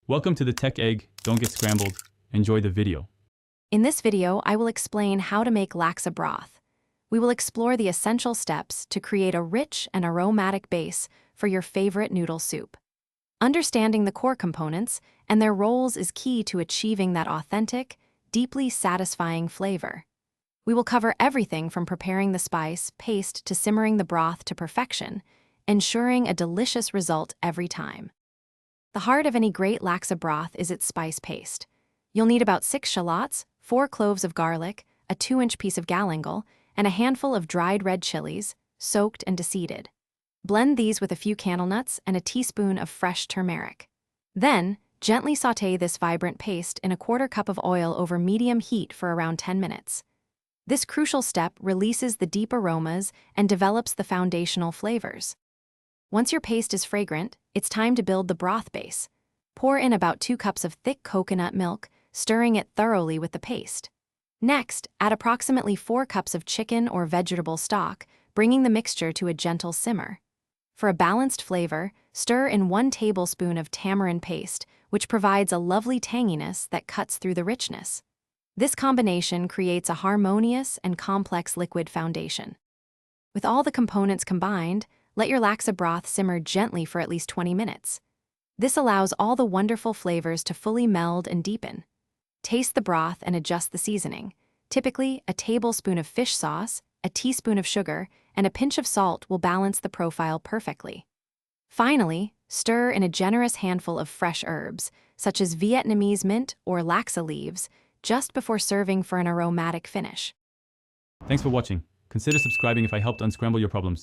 Welcome to the Tech Egg. Don't get scrambled. Enjoy the video. In this video, I will explain how to make laksa broth. We will explore the essential steps to create a rich and aromatic base for your favorite noodle soup. Understanding the core components and their roles is key to achieving that authentic, deeply satisfying flavor. We will cover everything from preparing the spice paste to simmering the broth to perfection, ensuring a delicious result every time. The heart of any great laksa broth is its spice paste. You'll need about 6 shallots, 4 cloves of garlic, a 2-inch piece of galangal, and a handful of dried red chilies, soaked and deseeded. Blend these with a few candle nuts and a teaspoon of fresh turmeric. Then, gently sauté this vibrant paste in a 1/4 cup of oil over medium heat for around 10 minutes. This crucial step releases the deep aromas and develops the foundational flavors. Once your paste is fragrant, it's time to build the broth base. Pour in about 2 cups of thick coconut milk, stirring it thoroughly with the paste. Next, add approximately 4 cups of chicken or vegetable stock, bringing the mixture to a gentle simmer. For a balanced flavor, stir in 1 tablespoon of tamarind paste, which provides a lovely tanginess that cuts through the richness. This combination creates a harmonious and complex liquid foundation. With all the components combined, let your laksa broth simmer gently for at least 20 minutes. This allows all the wonderful flavors to fully meld and deepen. Taste the broth and adjust the seasoning. Typically, a tablespoon of fish sauce, a teaspoon of sugar, and a pinch of salt will balance the profile perfectly. Finally, stir in a generous handful of fresh herbs, such as Vietnamese mint or laksa leaves, just before serving for an aromatic finish. Thanks for watching. Consider subscribing if I helped unscramble your problems.